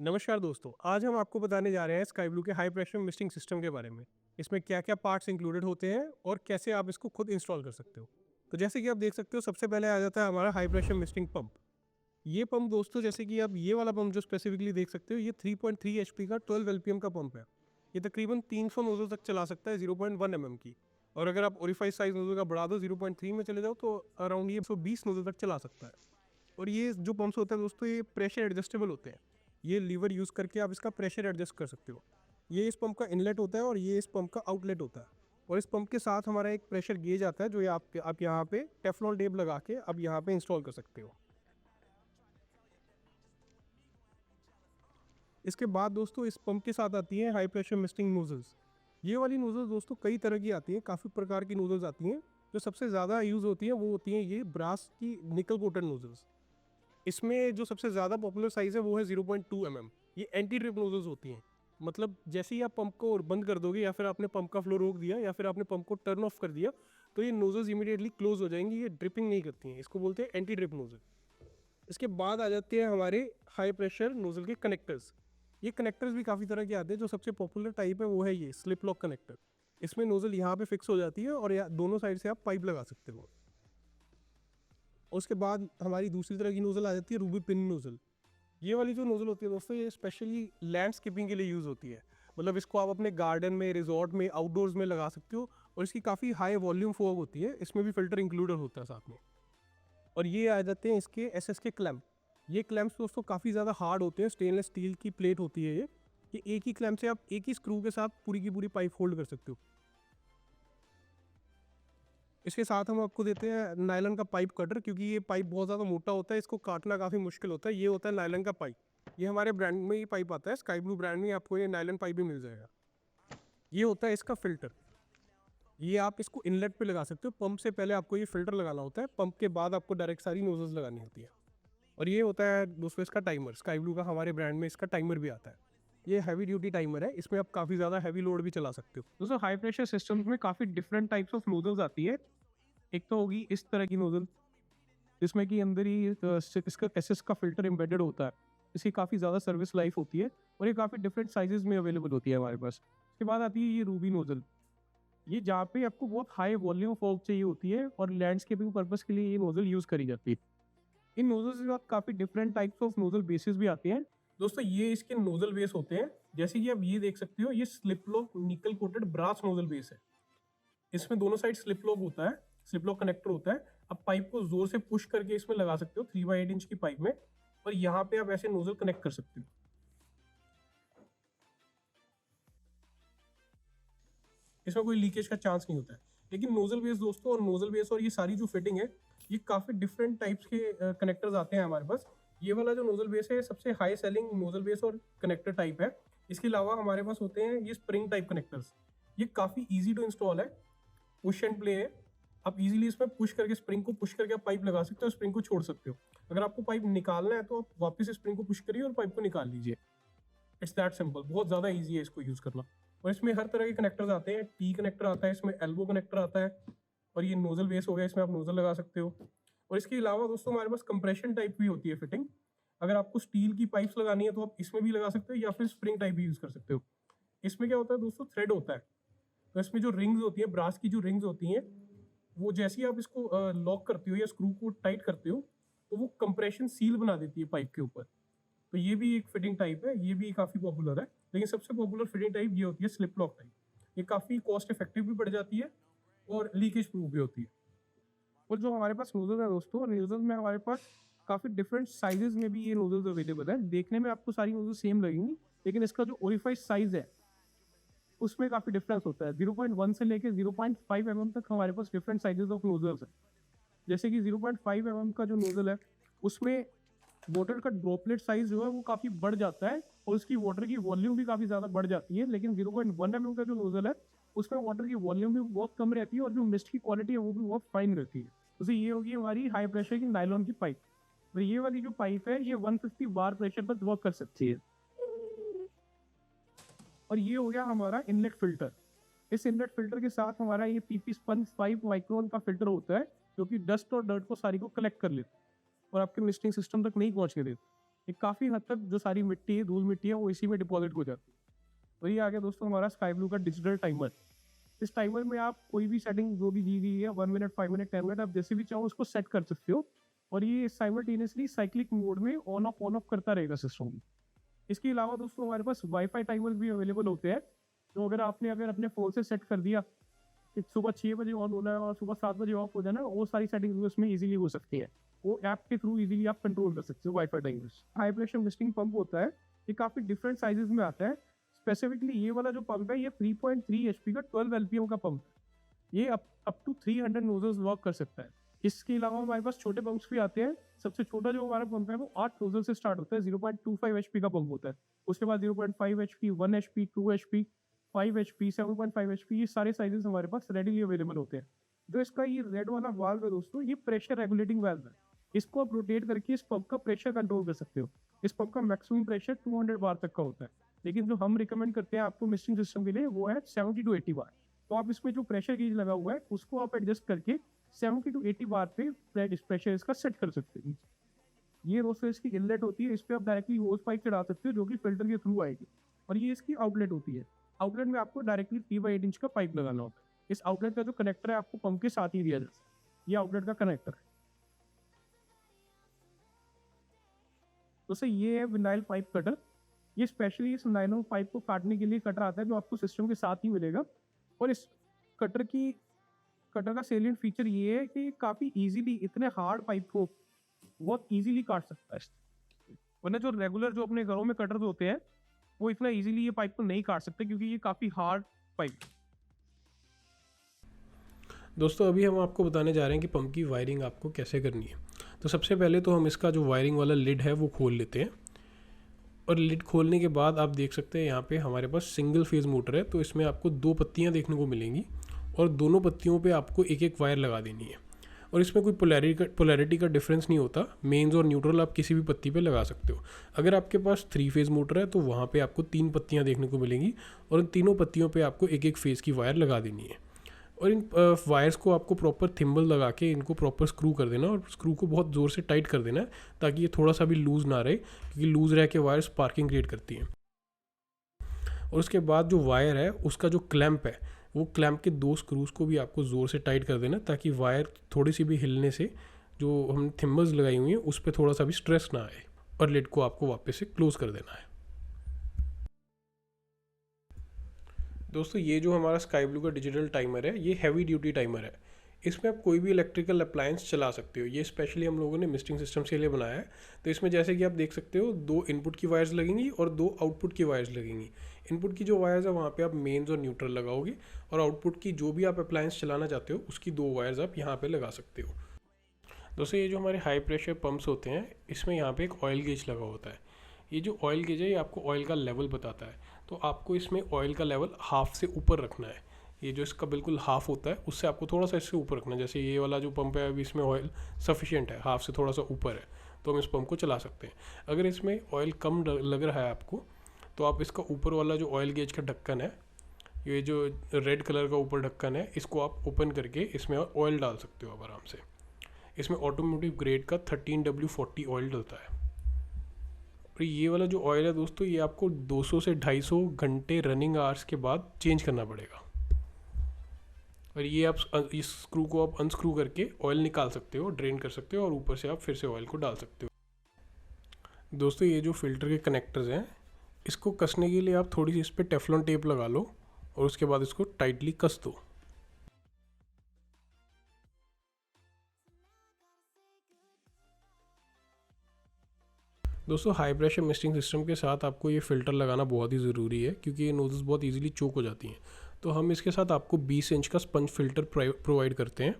नमस्कार दोस्तों, आज हम आपको बताने जा रहे हैं स्काई ब्लू के हाई प्रेशर मिस्टिंग सिस्टम के बारे में। इसमें क्या-क्या पार्ट्स इंक्लूडेड होते हैं और कैसे आप इसको खुद इंस्टॉल कर सकते हो। तो जैसे कि आप देख सकते हो, सबसे पहले आ जाता है हमारा हाई प्रेशर मिस्टिंग पंप। ये पंप दोस्तों, जैसे कि आप ये वाला पंप जो स्पेसिफिकली देख सकते हो, ये 3.3 एचपी का 12 एलपीएम का पंप है। ये तकरीबन 300 नोजल तक चला सकता है 0.1 एमएम की। और अगर आप ओरिफाइज साइज नोजल का बढ़ा दो 0.3 में चले जाओ तो अराउंड ये 120 नोजल तक चला सकता है। और ये जो पंप्स होते हैं दोस्तों, ये प्रेशर एडजस्टेबल होते हैं। ये लीवर यूज़ करके आप इसका प्रेशर एडजस्ट कर सकते हो। ये इस पंप का इनलेट होता है और ये इस पंप का आउटलेट होता है। और इस पंप के साथ हमारा एक प्रेशर गेज आता है, जो ये आप यहाँ पे टेफ्लॉन टेप लगा के अब यहाँ पे इंस्टॉल कर सकते हो। इसके बाद दोस्तों, इस पंप के साथ आती है हाई प्रेशर मिस्टिंग नोजल्स। ये वाली नोजल्स दोस्तों कई तरह की आती हैं, काफ़ी प्रकार की नोजल्स आती हैं। जो सबसे ज़्यादा यूज़ होती हैं वो होती हैं ये ब्रास की निकल कोटेड नोजल्स। इसमें जो सबसे ज़्यादा पॉपुलर साइज़ है वो है 0.2 एमएम। ये एंटी ड्रिप नोजल्स होती हैं। मतलब जैसे ही आप पंप को बंद कर दोगे, या फिर आपने पंप का फ्लो रोक दिया, या फिर आपने पंप को टर्न ऑफ कर दिया, तो ये नोजल्स इमीडिएटली क्लोज हो जाएंगी। ये ड्रिपिंग नहीं करती हैं। इसको बोलते हैं एंटी ड्रिप नोजल। इसके बाद आ जाते हैं हमारे हाई प्रेशर नोजल के कनेक्टर्स। ये कनेक्टर्स भी काफ़ी तरह के आते हैं। जो सबसे पॉपुलर टाइप है वो है ये स्लिप लॉक कनेक्टर। इसमें नोजल यहाँ पे फिक्स हो जाती है और दोनों साइड से आप पाइप लगा सकते हो। उसके बाद हमारी दूसरी तरह की नोज़ल आ जाती है रूबी पिन नोज़ल। ये वाली जो नोज़ल होती है दोस्तों, ये स्पेशली लैंडस्केपिंग के लिए यूज़ होती है। मतलब इसको आप अपने गार्डन में, रिजॉर्ट में, आउटडोर्स में लगा सकते हो। और इसकी काफ़ी हाई वॉल्यूम फॉग होती है। इसमें भी फ़िल्टर इंक्लूडेड होता है साथ में। और ये आ जाते हैं इसके एसएस के क्लैम्प। ये क्लैम्प्स दोस्तों काफ़ी ज़्यादा हार्ड होते हैं। स्टेनलेस स्टील की प्लेट होती है ये एक ही क्लैम्प से आप एक ही स्क्रू के साथ पूरी की पूरी पाइप होल्ड कर सकते हो। इसके साथ हम आपको देते हैं नायलॉन का पाइप कटर, क्योंकि ये पाइप बहुत ज़्यादा मोटा होता है, इसको काटना काफ़ी मुश्किल होता है। ये होता है नायलॉन का पाइप। ये हमारे ब्रांड में ही पाइप आता है, स्काई ब्लू ब्रांड में आपको ये नायलॉन पाइप भी मिल जाएगा। ये होता है इसका फ़िल्टर। ये आप इसको इनलेट पे लगा सकते हो। पंप से पहले आपको ये फ़िल्टर लगाना होता है, पंप के बाद आपको डायरेक्ट सारी नोजल्स लगानी होती है। और ये होता है दोस्तों इसका टाइमर। स्काई ब्लू का हमारे ब्रांड में इसका टाइमर भी आता है। ये हैवी ड्यूटी टाइमर है। इसमें आप काफ़ी ज़्यादा हैवी लोड भी चला सकते हो। दोस्तों हाई प्रेशर सिस्टम्स में काफ़ी डिफरेंट टाइप्स ऑफ नोजल्स आती है। एक तो होगी इस तरह की नोजल, जिसमें कि अंदर ही इसका एसएस का फिल्टर एम्बेडेड होता है। इसकी काफ़ी ज़्यादा सर्विस लाइफ होती है और ये काफ़ी डिफरेंट साइजेस में अवेलेबल होती है हमारे पास। उसके बाद आती है ये रूबी नोजल। ये जहाँ पे आपको बहुत हाई वॉल्यूम फॉग चाहिए होती है और लैंडस्केपिंग पर्पस के लिए ये नोजल यूज़ करी जाती है। इन नोजल्स के साथ काफ़ी different types of nozzle basis भी आते हैं। दोस्तों ये इसके नोजल बेस होते हैं। जैसे कि आप ये देख सकते हो, ये स्लिप लॉक निकल कोटेड ब्रास नोजल बेस है। इसमें दोनों साइड स्लिप लॉक होता है, स्लिप लॉक कनेक्टर होता है। आप पाइप को जोर से पुश करके इसमें लगा सकते हो 3/8 इंच की पाइप में, और यहाँ पे आप ऐसे नोजल कनेक्ट कर सकते हो। इसमें कोई लीकेज का चांस नहीं होता है। लेकिन नोजल बेस दोस्तों, और नोजल बेस और ये सारी जो फिटिंग है, ये काफ़ी डिफरेंट टाइप्स के कनेक्टर्स आते हैं हमारे पास। ये वाला जो नोजल बेस है, सबसे हाई सेलिंग नोजल बेस और कनेक्टर टाइप है। इसके अलावा हमारे पास होते हैं ये स्प्रिंग टाइप कनेक्टर्स। ये काफ़ी ईजी टू इंस्टॉल है, पुश एंड प्ले है। आप इजीली इसमें पुश करके, स्प्रिंग को पुश करके आप पाइप लगा सकते हो, स्प्रिंग को छोड़ सकते हो। अगर आपको पाइप निकालना है तो आप वापस स्प्रिंग को पुश करिए और पाइप को निकाल लीजिए। It's that simple. बहुत ज़्यादा ईजी है इसको यूज़ करना। और इसमें हर तरह के कनेक्टर्स आते हैं। टी कनेक्टर आता है, इसमें एल्बो कनेक्टर आता है, और ये नोजल बेस हो गया, इसमें आप नोजल लगा सकते हो। और इसके अलावा दोस्तों हमारे पास कंप्रेशन टाइप भी होती है फिटिंग। अगर आपको स्टील की पाइप्स लगानी है तो आप इसमें भी लगा सकते हो, या फिर स्प्रिंग टाइप भी यूज़ कर सकते हो। इसमें क्या होता है दोस्तों, थ्रेड होता है। तो इसमें जो रिंग्स होती है, ब्रास की जो रिंग्स होती हैं, वो जैसे ही आप इसको लॉक करते हो या स्क्रू को टाइट करते हो, तो वो कंप्रेशन सील बना देती है पाइप के ऊपर। तो ये भी एक फिटिंग टाइप है, ये भी काफ़ी पॉपुलर है। लेकिन सबसे पॉपुलर फिटिंग टाइप ये होती है स्लिप लॉक टाइप। ये काफ़ी कॉस्ट इफेक्टिव भी पड़ जाती है और लीकेज प्रूफ भी होती है। और जो हमारे पास नोजल है दोस्तों, नोजल में हमारे पास काफ़ी डिफरेंट साइजेस में भी ये नोजल्स अवेलेबल है। देखने में आपको सारी नोजल सेम लगेंगी, लेकिन इसका जो ओरिफाइज साइज है उसमें काफ़ी डिफरेंस होता है। 0.1 से लेके 0.5 एमएम तक हमारे पास डिफरेंट साइजेस ऑफ नोजल्स है। जैसे कि 0.5 एमएम का जो नोजल है, उसमें वाटर का ड्रॉपलेट साइज जो है वो काफ़ी बढ़ जाता है और उसकी वाटर की वॉल्यूम भी काफ़ी ज़्यादा बढ़ जाती है। लेकिन 0.1 एमएम का जो नोजल है, उसमें वाटर की वॉल्यूम भी बहुत कम रहती है और जो मिस्ट की क्वालिटी है वो भी बहुत फाइन रहती है। तो ये होगी हमारी हाई प्रेशर की नायलॉन की पाइप। तो ये वाली जो पाइप है, ये 150 बार प्रेशर पर वर्क कर सकती है। और ये हो गया हमारा इनलेट फिल्टर। इस इनलेट फिल्टर के साथ हमारा ये पीपी स्पंज 5 माइक्रोन का फिल्टर होता है, जो कि डस्ट और डर्ट को सारी को कलेक्ट कर लेता है और आपके मिस्टिंग सिस्टम तक नहीं पहुंचने देता। ये काफ़ी हद तक जो सारी मिट्टी है, धूल मिट्टी है, वो इसी में डिपॉजिट हो जाती है। और ये आ गया दोस्तों हमारा स्काई ब्लू का डिजिटल टाइमर। इस टाइमर में आप कोई भी सेटिंग जो भी दी गई है 1 मिनट, 5 मिनट, 10 मिनट, आप जैसे भी चाहो उसको सेट कर सकते हो। और ये साइमल्टेनियसली साइक्लिक मोड में ऑन ऑफ करता रहेगा सिस्टम। इसके अलावा दोस्तों हमारे पास वाईफाई टाइमर भी अवेलेबल होते हैं। तो अगर अपने फ़ोन से सेट कर दिया कि सुबह 6 बजे ऑन होना है और सुबह 7 बजे ऑफ हो जाना है, वो सारी सेटिंग्स भी उसमें ईज़िली हो सकती है। वो ऐप के थ्रू ईज़िली आप कंट्रोल कर सकते हो wifi timers. High pressure misting pump होता है, ये काफ़ी डिफरेंट साइजेस में आता है। स्पेसिफिकली ये वाला जो पंप है, ये 3.3 एचपी का 12 एलपीएम का पंप। ये अप टू 300 नोजल्स वर्क कर सकता है। इसके अलावा हमारे पास छोटे पंप्स भी आते हैं। सबसे छोटा जो हमारा पंप है वो 8 नोजल से स्टार्ट होता है, 0.25 एचपी का पंप होता है। उसके बाद 0.5 HP, 1 HP, 2 HP, 5 HP, 7.5 HP, ये सारे साइजेस हमारे पास रेडीली अवेलेबल होते हैं। जो इसका ये रेड वाला वाल्व है दोस्तों, ये प्रेशर रेगुलेटिंग वाल्व है। इसको आप रोटेट करके इस पंप का प्रेशर कंट्रोल कर सकते हो। इस पंप का मैक्सिमम प्रेशर 200 बार तक का होता है, लेकिन जो हम रिकमेंड करते हैं आपको मिस्टिंग सिस्टम के लिए वो है 70 टू 80 बार। तो आप इसमें जो प्रेशर गेज लगा हुआ है उसको आप एडजस्ट करके 70 टू 80 बार पे प्रेशर इसका सेट कर सकते हैं। ये दोस्तों इसकी इनलेट होती है, इस पर आप डायरेक्टली होज पाइप चढ़ा सकते हो जो कि फिल्टर के थ्रू आएगी। और ये इसकी आउटलेट होती है। आउटलेट में आपको डायरेक्टली 3/8 इंच का पाइप लगाना होता है। इस आउटलेट का जो कनेक्टर है आपको पंप के साथ ही दिया जाता है। ये आउटलेट का कनेक्टर है। दोस्तों ये है विनाइल पाइप कटर। ये स्पेशली इस नायलॉन पाइप को काटने के लिए कटर आता है जो आपको सिस्टम के साथ ही मिलेगा। और इस कटर का सेलिएंट फीचर ये है कि काफ़ी इजीली इतने हार्ड पाइप को बहुत इजीली काट सकता है। वरना जो रेगुलर जो अपने घरों में कटर होते हैं वो इतना इजीली ये पाइप को नहीं काट सकते क्योंकि ये काफ़ी हार्ड पाइप। दोस्तों अभी हम आपको बताने जा रहे हैं कि पंप की वायरिंग आपको कैसे करनी है। तो सबसे पहले तो हम इसका जो वायरिंग वाला लिड है वो खोल लेते हैं। और लिड खोलने के बाद आप देख सकते हैं यहाँ पे हमारे पास सिंगल फेज़ मोटर है। तो इसमें आपको 2 पत्तियाँ देखने को मिलेंगी और दोनों पत्तियों पे आपको एक एक वायर लगा देनी है। और इसमें कोई पोलैरिटी का डिफरेंस नहीं होता। मेन्स और न्यूट्रल आप किसी भी पत्ती पे लगा सकते हो। अगर आपके पास 3 फेज़ मोटर है तो वहाँ पे आपको 3 पत्तियाँ देखने को मिलेंगी और इन तीनों पत्तियों पे आपको एक एक फेज़ की वायर लगा देनी है। और इन वायर्स को आपको प्रॉपर थिम्बल लगा के इनको प्रॉपर स्क्रू कर देना और स्क्रू को बहुत ज़ोर से टाइट कर देना है ताकि ये थोड़ा सा भी लूज़ ना रहे, क्योंकि लूज़ रह के वायर स्पार्किंग क्रिएट करती हैं। और उसके बाद जो वायर है उसका जो क्लैंप है वो क्लैंप के 2 स्क्रूज को भी आपको ज़ोर से टाइट कर देना ताकि वायर थोड़ी सी भी हिलने से जो हमने थिम्बल्स लगाई हुई हैं उस पर थोड़ा सा भी स्ट्रेस ना आए। और लिड को आपको वापस से क्लोज कर देना है। दोस्तों ये जो हमारा स्काई ब्लू का डिजिटल टाइमर है ये हैवी ड्यूटी टाइमर है। इसमें आप कोई भी इलेक्ट्रिकल अप्लायंस चला सकते हो। ये स्पेशली हम लोगों ने मिस्टिंग सिस्टम के लिए बनाया है। तो इसमें जैसे कि आप देख सकते हो 2 इनपुट की वायर्स लगेंगी और 2 आउटपुट की वायर्स लगेंगी। इनपुट की जो वायर्स है वहाँ पे आप मेन्स और न्यूट्रल लगाओगे और आउटपुट की जो भी आप अप्लायंस चलाना चाहते हो उसकी 2 वायर्स आप यहाँ पर लगा सकते हो। दोस्तों ये जो हमारे हाई प्रेशर पम्प्स होते हैं इसमें यहाँ पर एक ऑयल गेज लगा होता है। ये जो ऑयल गेज है ये आपको ऑयल का लेवल बताता है। तो आपको इसमें ऑयल का लेवल हाफ से ऊपर रखना है। ये जो इसका बिल्कुल हाफ होता है उससे आपको थोड़ा सा इससे ऊपर रखना है। जैसे ये वाला जो पंप है अभी इसमें ऑयल सफिशिएंट है, हाफ से थोड़ा सा ऊपर है, तो हम इस पंप को चला सकते हैं। अगर इसमें ऑयल कम लग रहा है आपको तो आप इसका ऊपर वाला जो ऑयल गेज का ढक्कन है, ये जो रेड कलर का ऊपर ढक्कन है, इसको आप ओपन करके इसमें ऑयल डाल सकते हो आप आराम से। इसमें ऑटोमोटिव ग्रेड का 13W40 ऑयल डलता है। और ये वाला जो ऑयल है दोस्तों ये आपको 200 से 250 घंटे रनिंग आवर्स के बाद चेंज करना पड़ेगा। और ये आप इस स्क्रू को आप अनस्क्रू करके ऑयल निकाल सकते हो, ड्रेन कर सकते हो और ऊपर से आप फिर से ऑयल को डाल सकते हो। दोस्तों ये जो फिल्टर के कनेक्टर्स हैं इसको कसने के लिए आप थोड़ी सी इस पर टेफ्लॉन टेप लगा लो और उसके बाद इसको टाइटली कस दो। दोस्तों हाई प्रेशर मिस्टिंग सिस्टम के साथ आपको ये फ़िल्टर लगाना बहुत ही ज़रूरी है क्योंकि ये नोज़ल्स बहुत इजीली चोक हो जाती हैं। तो हम इसके साथ आपको 20 इंच का स्पंज फ़िल्टर प्रोवाइड करते हैं।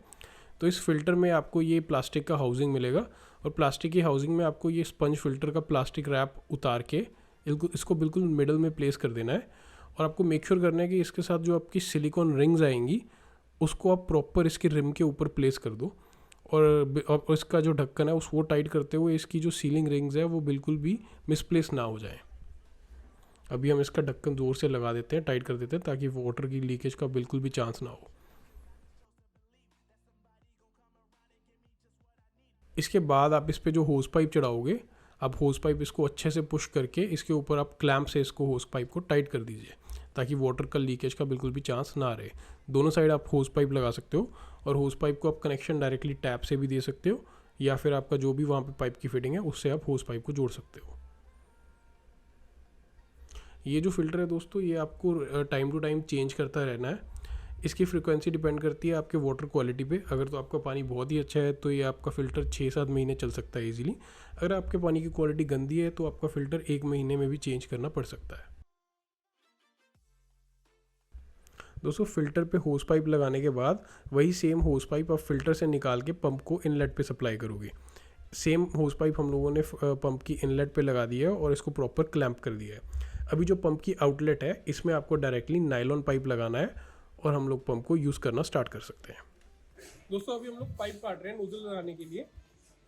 तो इस फ़िल्टर में आपको ये प्लास्टिक का हाउसिंग मिलेगा और प्लास्टिक की हाउसिंग में आपको ये स्पंज फ़िल्टर का प्लास्टिक रैप उतार के इसको बिल्कुल मिडल में प्लेस कर देना है। और आपको मेक श्योर करना है कि इसके साथ जो आपकी सिलिकॉन रिंग्स आएंगी उसको आप प्रॉपर इसके रिम के ऊपर प्लेस कर दो। और इसका जो ढक्कन है उसको टाइट करते हुए इसकी जो सीलिंग रिंग्स है वो बिल्कुल भी मिसप्लेस ना हो जाए। अभी हम इसका ढक्कन ज़ोर से लगा देते हैं, टाइट कर देते हैं ताकि वाटर की लीकेज का बिल्कुल भी चांस ना हो। इसके बाद आप इस पर जो होस पाइप चढ़ाओगे आप होस पाइप इसको अच्छे से पुश करके इसके ऊपर आप क्लैम्प से इसको होस पाइप को टाइट कर दीजिए, ताकि वाटर का लीकेज का बिल्कुल भी चांस ना रहे। दोनों साइड आप होस पाइप लगा सकते हो, और होस पाइप को आप कनेक्शन डायरेक्टली टैप से भी दे सकते हो, या फिर आपका जो भी वहाँ पे पाइप की फिटिंग है उससे आप होस पाइप को जोड़ सकते हो। ये जो फ़िल्टर है दोस्तों, ये आपको टाइम टू टाइम चेंज करता रहना है। इसकी फ्रीक्वेंसी डिपेंड करती है आपके वाटर क्वालिटी पे। अगर तो आपका पानी बहुत ही अच्छा है तो ये आपका फ़िल्टर 6-7 महीने चल सकता है ईजिली। अगर आपके पानी की क्वालिटी गंदी है तो आपका फ़िल्टर 1 महीने में भी चेंज करना पड़ सकता है। दोस्तों फ़िल्टर पे होस पाइप लगाने के बाद वही सेम होस पाइप आप फ़िल्टर से निकाल के पंप को इनलेट पे सप्लाई करोगे। सेम होस पाइप हम लोगों ने पंप की इनलेट पे लगा दिया है और इसको प्रॉपर क्लैंप कर दिया है। अभी जो पंप की आउटलेट है इसमें आपको डायरेक्टली नायलॉन पाइप लगाना है और हम लोग पंप को यूज़ करना स्टार्ट कर सकते हैं। दोस्तों अभी हम लोग पाइप काट रहे हैं नोजल लगाने के लिए,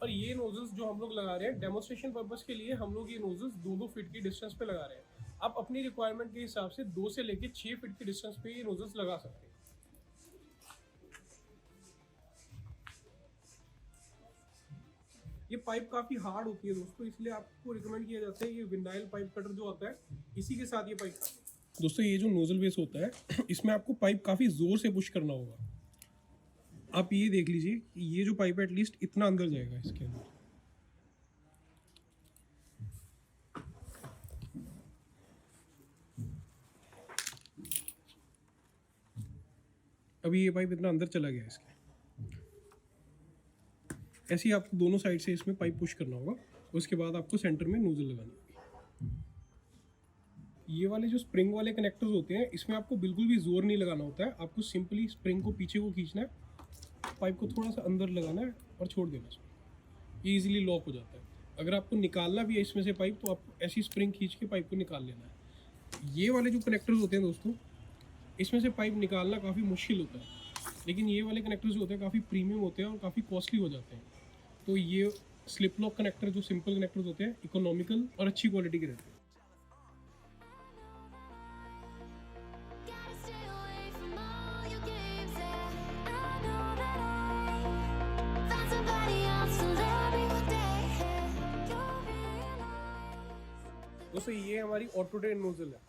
और ये नोजल्स जो हम लोग लगा रहे हैं डेमोन्स्ट्रेशन पर्पस के लिए, हम लोग ये नोजल्स 2-2 फीट की डिस्टेंस पे लगा रहे हैं। आप अपनी रिक्वायरमेंट के हिसाब से 2 से लेके 6 फीट की डिस्टेंस पे ये नोजल्स लगा सकते हैं। ये पाइप काफ़ी हार्ड होती है दोस्तों, इसलिए आपको रिकमेंड किया जाता है ये विनाइल पाइप कटर जो आता है इसी के साथ ये पाइप काटें। दोस्तों ये जो नोजल बेस होता है इसमें आपको पाइप काफ़ी ज़ोर से पुश करना होगा। आप ये देख लीजिए कि ये जो पाइप है एटलीस्ट इतना अंदर जाएगा इसके अंदर। अभी ये पाइप इतना अंदर चला गया इसके। ऐसे ही आपको दोनों साइड से इसमें पाइप पुश करना होगा, उसके बाद आपको सेंटर में नोजल लगानी होगी। ये वाले जो स्प्रिंग वाले कनेक्टर्स होते हैं इसमें आपको बिल्कुल भी जोर नहीं लगाना होता है। आपको सिंपली स्प्रिंग को पीछे को खींचना है, पाइप को थोड़ा सा अंदर लगाना है और छोड़ देना है। ये इजीली लॉक हो जाता है। अगर आपको निकालना भी है इसमें से पाइप तो आपको ऐसी स्प्रिंग खींच के पाइप को निकाल लेना है। ये वाले जो कनेक्टर्स होते हैं दोस्तों, इसमें से पाइप निकालना काफ़ी मुश्किल होता है, लेकिन ये वाले कनेक्टर्स होते हैं काफ़ी प्रीमियम होते हैं और काफ़ी कॉस्टली हो जाते हैं। तो ये स्लिप लॉक कनेक्टर जो सिंपल कनेक्टर्स होते हैं इकोनॉमिकल और अच्छी क्वालिटी के रहते हैं। दोस्तों ये हमारी ऑटो ड्रेन नोजल है,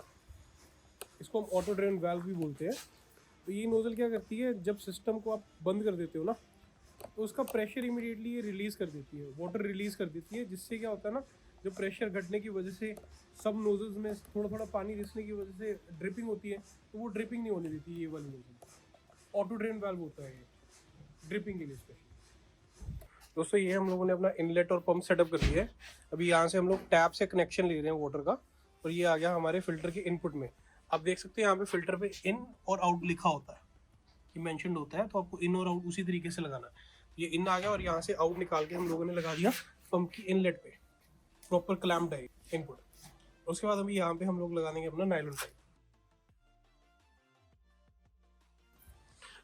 इसको हम ऑटो ड्रेन वाल्व भी बोलते हैं। तो ये नोजल क्या करती है, जब सिस्टम को आप बंद कर देते हो ना तो उसका प्रेशर इमीडिएटली ये रिलीज़ कर देती है, वाटर रिलीज़ कर देती है, जिससे क्या होता है ना, जो प्रेशर घटने की वजह से सब नोजल्स में थोड़ा थोड़ा पानी रिसने की वजह से ड्रिपिंग होती है, तो वो ड्रिपिंग नहीं होने देती ये वाली नोजल। ऑटो ड्रेन वाल्व होता है ये ड्रिपिंग के लिए स्पेशल। दोस्तों ये हम लोगों ने अपना इनलेट और पंप सेटअप कर दिया है। अभी यहाँ से हम लोग टैप से कनेक्शन ले रहे हैं वाटर का, और ये आ गया हमारे फिल्टर के इनपुट में। आप देख सकते हैं यहाँ पे फिल्टर पे इन और आउट लिखा होता है, ये मेंशन होता है, तो आपको इन और आउट उसी तरीके से लगाना है। ये इन आ गया और यहाँ से आउट निकाल के हम लोगों ने लगा दिया पंप की इनलेट पे, प्रॉपर क्लैम्प्ड है इनपुट। उसके बाद अभी यहाँ पे हम लोग लगा देंगे अपना नायलॉन पाइप।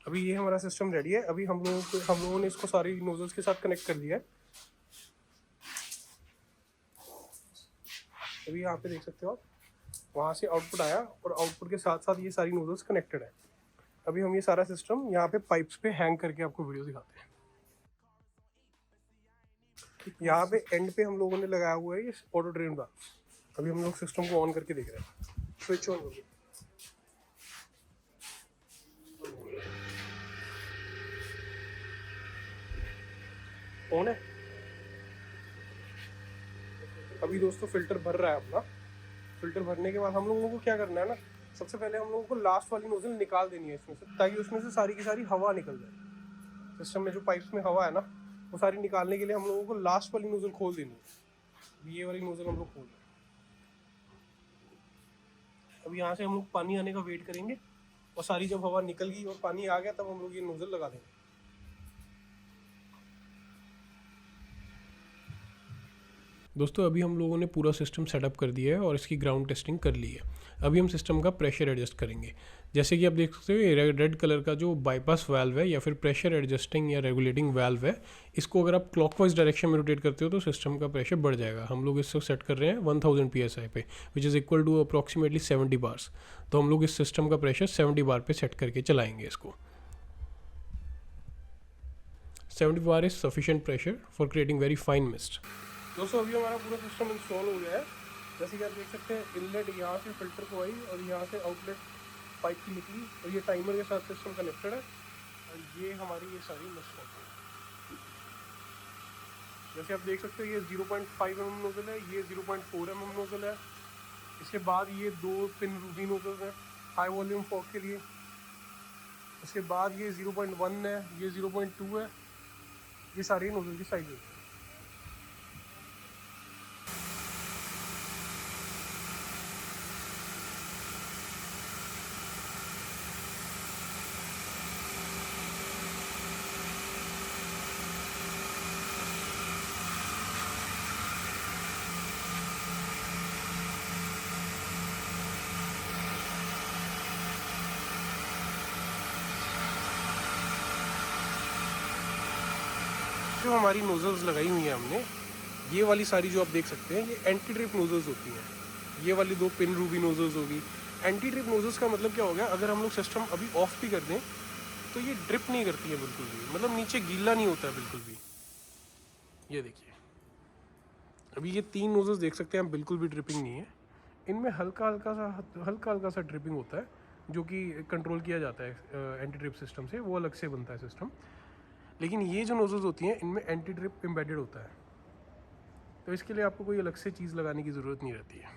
अभी ये हमारा सिस्टम रेडी है। अभी हम लोगों ने इसको सारी नोजल्स के साथ कनेक्ट कर दिया है। अभी यहाँ पे देख सकते हो आप, वहाँ से आउटपुट आया और आउटपुट के साथ साथ ये सारी नोजल्स कनेक्टेड है। अभी हम ये सारा सिस्टम यहाँ पे पाइप्स पे हैंग करके आपको वीडियो दिखाते हैं। यहाँ पे एंड पे हम लोगों ने लगाया हुआ है ये ऑटो ड्रेन वाल्व। अभी हम लोग सिस्टम को ऑन करके देख रहे हैं। स्विच ऑन हो गया। ऑन है। अभी दोस्तों फिल्टर भर रहा है अपना। फिल्टर भरने के बाद हम लोगों को क्या करना है ना, सबसे पहले हम लोगों को लास्ट वाली नोजल निकाल देनी है इसमें से, ताकि उसमें से सारी की सारी हवा निकल जाए। सिस्टम में जो पाइप्स में हवा है ना, वो सारी निकालने के लिए हम लोगों को लास्ट वाली नोजल खोल देनी है। ये वाली नोजल हम लोग खोल दें। अब यहाँ से हम लोग पानी आने का वेट करेंगे, और सारी जब हवा निकल गई और पानी आ गया तब हम लोग ये नोजल लगा देंगे। दोस्तों अभी हम लोगों ने पूरा सिस्टम सेटअप कर दिया है और इसकी ग्राउंड टेस्टिंग कर ली है। अभी हम सिस्टम का प्रेशर एडजस्ट करेंगे। जैसे कि आप देख सकते हो ये रेड कलर का जो बाईपास वाल्व है या फिर प्रेशर एडजस्टिंग या रेगुलेटिंग वाल्व है, इसको अगर आप क्लॉकवाइज डायरेक्शन में रोटेट करते हो तो सिस्टम का प्रेशर बढ़ जाएगा। हम लोग इसको सेट कर रहे हैं 1000 PSI पे, which is equal to approximately 70 bars. तो हम लोग इस सिस्टम का प्रेशर 70 बार पे सेट करके चलाएंगे इसको। 70 bar is sufficient pressure for creating very fine mist. दोस्तों अभी हमारा पूरा सिस्टम इंस्टॉल हो गया है। जैसे कि आप देख सकते हैं इनलेट यहाँ से फिल्टर को आई और यहाँ से आउटलेट पाइप की निकली और ये टाइमर के साथ सिस्टम कनेक्टेड है। और ये हमारी ये सारी मशीन है। जैसे आप देख सकते हैं ये 0.5 mm नोजल है, ये 0.4 mm नोजल है। इसके बाद ये 2 पिन रूबी नोजल हैं हाई वॉल्यूम फॉग के लिए। उसके बाद ये 0.1 है, ये 0.2 है। ये सारी नोजल की साइज है। जो हमारी नोजल्स लगाई हुई हैं हमने, ये वाली सारी जो आप देख सकते हैं, ये एंटी ड्रिप नोजल्स होती हैं। ये वाली 2 पिन रूबी नोजल्स होगी। एंटी ड्रिप नोजल्स का मतलब क्या हो गया, अगर हम लोग सिस्टम अभी ऑफ भी कर दें तो ये ड्रिप नहीं करती है बिल्कुल भी, मतलब नीचे गीला नहीं होता है बिल्कुल भी। ये देखिए अभी ये 3 नोजल्स देख सकते हैं हम, बिल्कुल भी ड्रिपिंग नहीं है। इनमें हल्का हल्का सा ड्रिपिंग होता है जो कि कंट्रोल किया जाता है एंटी ड्रिप सिस्टम से, वो अलग से बनता है सिस्टम। लेकिन ये जो नोजल्स होती हैं इनमें एंटी ड्रिप एम्बेडेड होता है, तो इसके लिए आपको कोई अलग से चीज़ लगाने की ज़रूरत नहीं रहती है।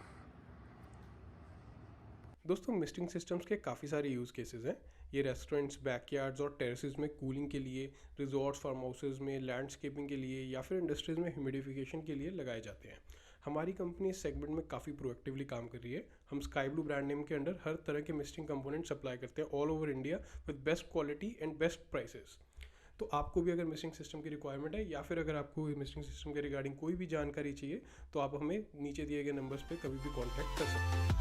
दोस्तों मिस्टिंग सिस्टम्स के काफ़ी सारे यूज़ केसेस हैं। ये रेस्टोरेंट्स, बैकयार्ड्स और टेरेसेस में कूलिंग के लिए, रिजॉर्ट्स, फार्म हाउसेज में लैंडस्केपिंग के लिए या फिर इंडस्ट्रीज़ में ह्यूमिडिफिकेशन के लिए लगाए जाते हैं। हमारी कंपनी इस सेगमेंट में काफ़ी प्रोएक्टिवली काम कर रही है। हम स्काई ब्लू ब्रांड नेम के अंडर हर तरह के मिस्टिंग कंपोनेंट सप्लाई करते हैं all over India with best quality and best prices. तो आपको भी अगर मिस्टिंग सिस्टम की रिक्वायरमेंट है या फिर अगर आपको मिस्टिंग सिस्टम के रिगार्डिंग कोई भी जानकारी चाहिए तो आप हमें नीचे दिए गए नंबर्स पे कभी भी कॉन्टैक्ट कर सकते हैं।